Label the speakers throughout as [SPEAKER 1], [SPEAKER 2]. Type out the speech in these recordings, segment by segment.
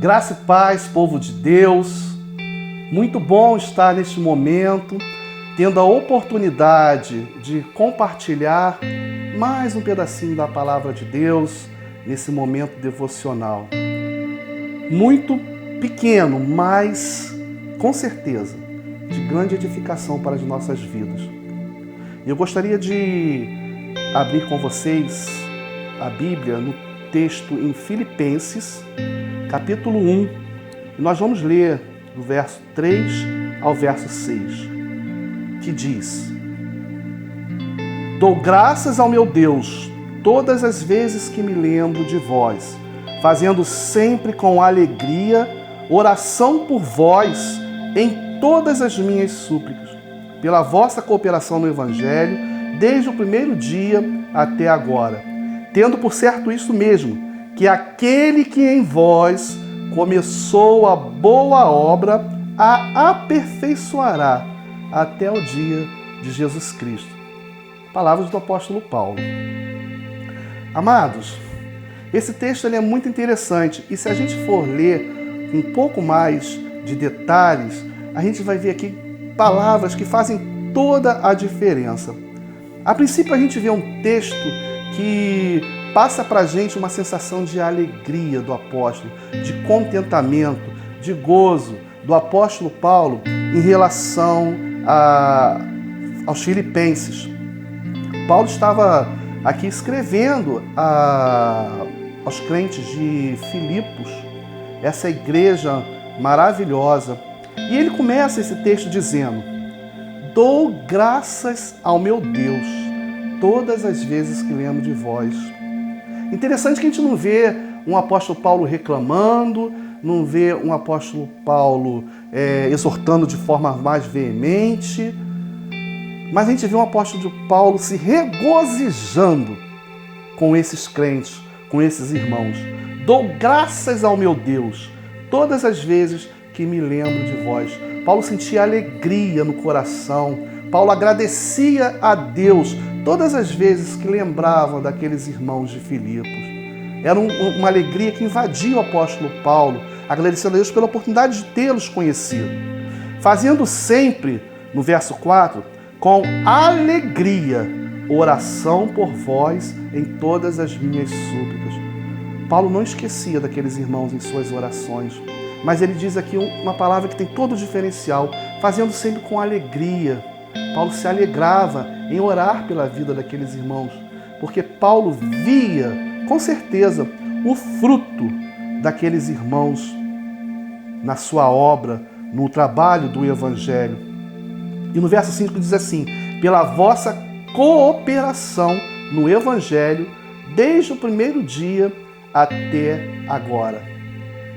[SPEAKER 1] Graça e paz, povo de Deus. Muito bom estar neste momento, tendo a oportunidade de compartilhar mais um pedacinho da palavra de Deus nesse momento devocional. Muito pequeno, mas com certeza de grande edificação para as nossas vidas. E eu gostaria de abrir com vocês a Bíblia no texto em Filipenses, capítulo 1, e nós vamos ler do verso 3 ao verso 6, que diz: Dou graças ao meu Deus todas as vezes que me lembro de vós, fazendo sempre com alegria oração por vós em todas as minhas súplicas, pela vossa cooperação no Evangelho, desde o primeiro dia até agora, tendo por certo isso mesmo, que aquele que em vós começou a boa obra a aperfeiçoará até o dia de Jesus Cristo. Palavras do apóstolo Paulo. Amados, esse texto ele é muito interessante e se a gente for ler um pouco mais de detalhes, a gente vai ver aqui palavras que fazem toda a diferença. A princípio a gente vê um texto que passa para a gente uma sensação de alegria do apóstolo, de contentamento, de gozo do apóstolo Paulo em relação aos filipenses. Paulo estava aqui escrevendo aos crentes de Filipos, essa igreja maravilhosa. E ele começa esse texto dizendo: Dou graças ao meu Deus todas as vezes que lembro de vós. Interessante que a gente não vê um apóstolo Paulo reclamando, não vê um apóstolo Paulo exortando de forma mais veemente, mas a gente vê um apóstolo Paulo se regozijando com esses crentes, com esses irmãos. Dou graças ao meu Deus todas as vezes que me lembro de vós. Paulo sentia alegria no coração. Paulo agradecia a Deus todas as vezes que lembrava daqueles irmãos de Filipos. Era uma alegria que invadia o apóstolo Paulo, agradecendo a Deus pela oportunidade de tê-los conhecido. Fazendo sempre, no verso 4, com alegria, oração por vós em todas as minhas súplicas. Paulo não esquecia daqueles irmãos em suas orações, mas ele diz aqui uma palavra que tem todo o diferencial, fazendo sempre com alegria. Paulo se alegrava em orar pela vida daqueles irmãos, porque Paulo via, com certeza, o fruto daqueles irmãos na sua obra, no trabalho do Evangelho. E no verso 5 diz assim: pela vossa cooperação no Evangelho, desde o primeiro dia até agora.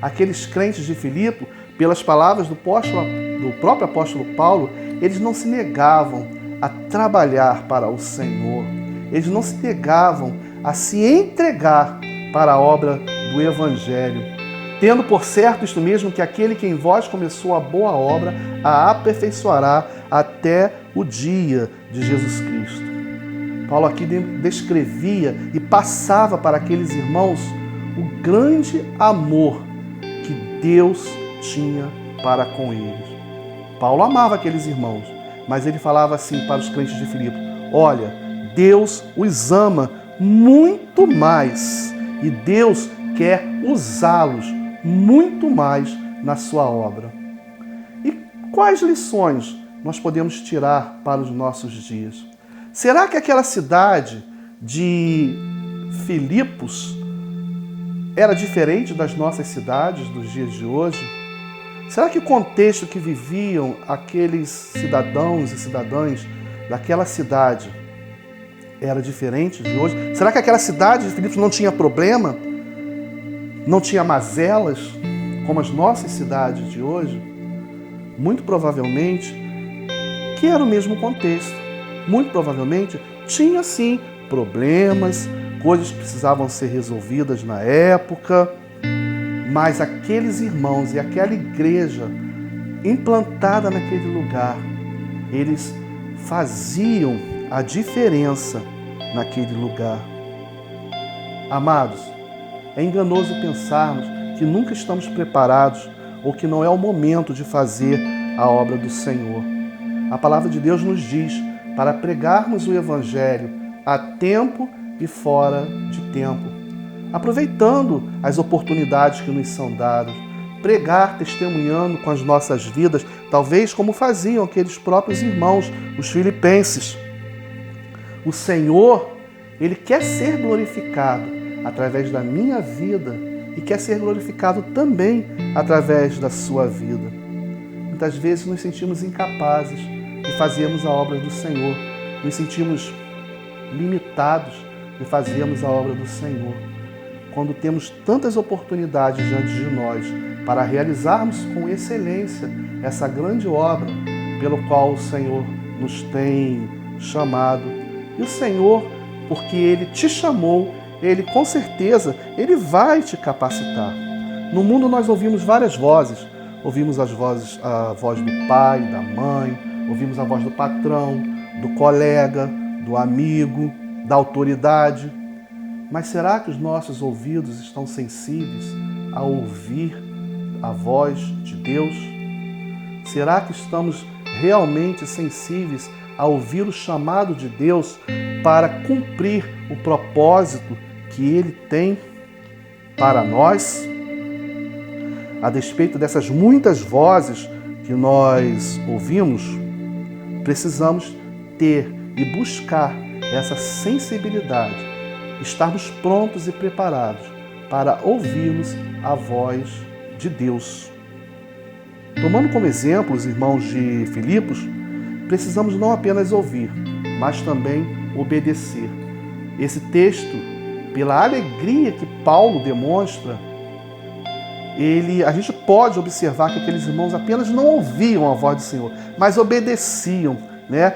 [SPEAKER 1] Aqueles crentes de Filipe, pelas palavras do próprio apóstolo Paulo, eles não se negavam a trabalhar para o Senhor. Eles não se negavam a se entregar para a obra do Evangelho, tendo por certo isto mesmo, que aquele que em vós começou a boa obra a aperfeiçoará até o dia de Jesus Cristo. Paulo aqui descrevia e passava para aqueles irmãos o grande amor que Deus tinha para com eles. Paulo amava aqueles irmãos, mas ele falava assim para os crentes de Filipe: olha, Deus os ama muito mais e Deus quer usá-los muito mais na sua obra. E quais lições nós podemos tirar para os nossos dias? Será que aquela cidade de Filipos era diferente das nossas cidades dos dias de hoje? Será que o contexto que viviam aqueles cidadãos e cidadãs daquela cidade era diferente de hoje? Será que aquela cidade de Filipos não tinha problema? Não tinha mazelas como as nossas cidades de hoje? Muito provavelmente que era o mesmo contexto. Muito provavelmente tinha sim problemas, coisas que precisavam ser resolvidas na época, mas aqueles irmãos e aquela igreja implantada naquele lugar, eles faziam a diferença naquele lugar. Amados, é enganoso pensarmos que nunca estamos preparados ou que não é o momento de fazer a obra do Senhor. A palavra de Deus nos diz para pregarmos o Evangelho a tempo e fora de tempo, aproveitando as oportunidades que nos são dadas, pregar testemunhando com as nossas vidas, talvez como faziam aqueles próprios irmãos, os filipenses. O Senhor, Ele quer ser glorificado através da minha vida e quer ser glorificado também através da sua vida. Muitas vezes nos sentimos incapazes de fazermos a obra do Senhor, nos sentimos limitados de fazermos a obra do Senhor. Quando temos tantas oportunidades diante de nós para realizarmos com excelência essa grande obra pelo qual o Senhor nos tem chamado. E o Senhor, porque Ele te chamou, Ele com certeza, Ele vai te capacitar. No mundo nós ouvimos várias vozes. Ouvimos a voz do pai, da mãe, ouvimos a voz do patrão, do colega, do amigo, da autoridade. Mas será que os nossos ouvidos estão sensíveis a ouvir a voz de Deus? Será que estamos realmente sensíveis a ouvir o chamado de Deus para cumprir o propósito que Ele tem para nós? A despeito dessas muitas vozes que nós ouvimos, precisamos ter e buscar essa sensibilidade, estarmos prontos e preparados para ouvirmos a voz de Deus. Tomando como exemplo os irmãos de Filipos, precisamos não apenas ouvir, mas também obedecer. Esse texto, pela alegria que Paulo demonstra, a gente pode observar que aqueles irmãos apenas não ouviam a voz do Senhor, mas obedeciam, né?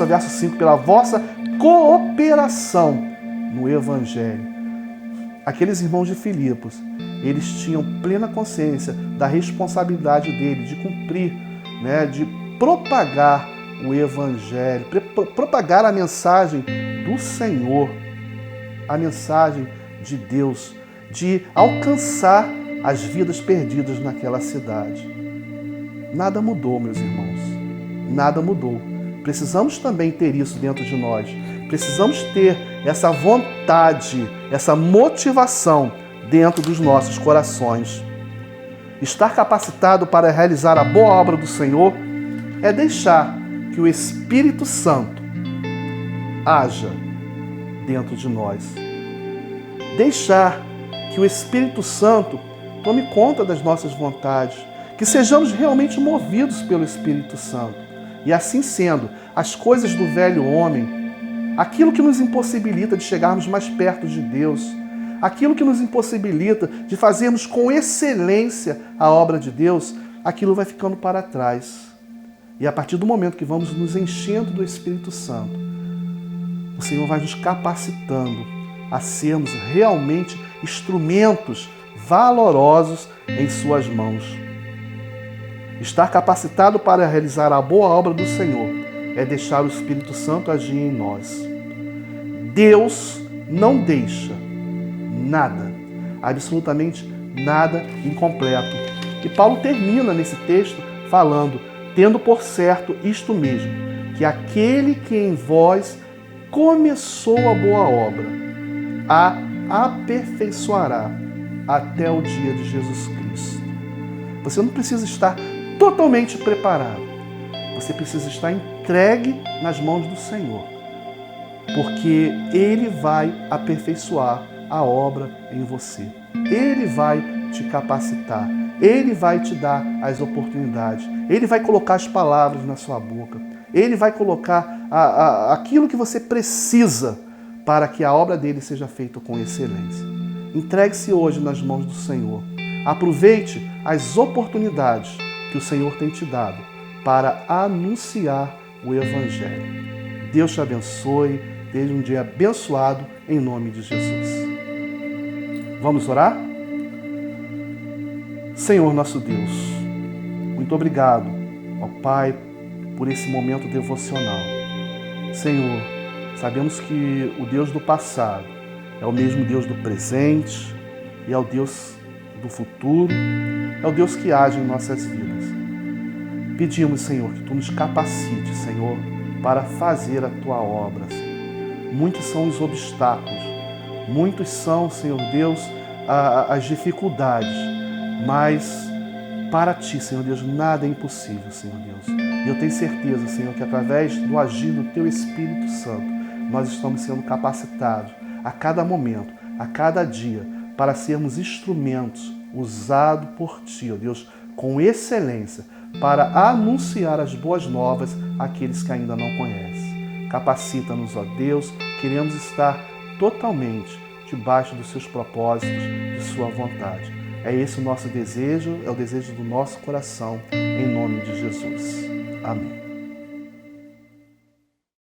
[SPEAKER 1] Verso 5, pela vossa cooperação no Evangelho. Aqueles irmãos de Filipos, eles tinham plena consciência da responsabilidade dele de cumprir, né? De propagar o Evangelho, propagar a mensagem do Senhor, a mensagem de Deus, de alcançar as vidas perdidas naquela cidade. Nada mudou, meus irmãos. Nada mudou. Precisamos também ter isso dentro de nós. Precisamos ter essa vontade, essa motivação dentro dos nossos corações. Estar capacitado para realizar a boa obra do Senhor é deixar que o Espírito Santo haja dentro de nós. Deixar que o Espírito Santo tome conta das nossas vontades, que sejamos realmente movidos pelo Espírito Santo. E assim sendo, as coisas do velho homem, aquilo que nos impossibilita de chegarmos mais perto de Deus, aquilo que nos impossibilita de fazermos com excelência a obra de Deus, aquilo vai ficando para trás. E a partir do momento que vamos nos enchendo do Espírito Santo, o Senhor vai nos capacitando a sermos realmente instrumentos valorosos em suas mãos. Estar capacitado para realizar a boa obra do Senhor é deixar o Espírito Santo agir em nós. Deus não deixa nada, absolutamente nada incompleto. E Paulo termina nesse texto falando, tendo por certo isto mesmo, que aquele que em vós começou a boa obra, a aperfeiçoará até o dia de Jesus Cristo. Você não precisa estar totalmente preparado. Você precisa estar entregue nas mãos do Senhor, porque Ele vai aperfeiçoar a obra em você. Ele vai te capacitar. Ele vai te dar as oportunidades. Ele vai colocar as palavras na sua boca. Ele vai colocar aquilo que você precisa para que a obra dele seja feita com excelência. Entregue-se hoje nas mãos do Senhor. Aproveite as oportunidades que o Senhor tem te dado para anunciar o Evangelho. Deus te abençoe. Desde um dia abençoado em nome de Jesus. Vamos orar? Senhor nosso Deus, muito obrigado, ó Pai, por esse momento devocional. Senhor, sabemos que o Deus do passado é o mesmo Deus do presente e é o Deus do futuro, é o Deus que age em nossas vidas. Pedimos, Senhor, que Tu nos capacites, Senhor, para fazer a Tua obra, Senhor. Muitos são os obstáculos, muitos são, Senhor Deus, as dificuldades, mas para Ti, Senhor Deus, nada é impossível, Senhor Deus. E eu tenho certeza, Senhor, que através do agir do Teu Espírito Santo, nós estamos sendo capacitados a cada momento, a cada dia, para sermos instrumentos usados por Ti, ó Deus, com excelência, para anunciar as boas novas àqueles que ainda não conhecem. Capacita-nos, ó Deus, queremos estar totalmente debaixo dos Seus propósitos, de Sua vontade. É esse o nosso desejo, é o desejo do nosso coração, em nome de Jesus. Amém.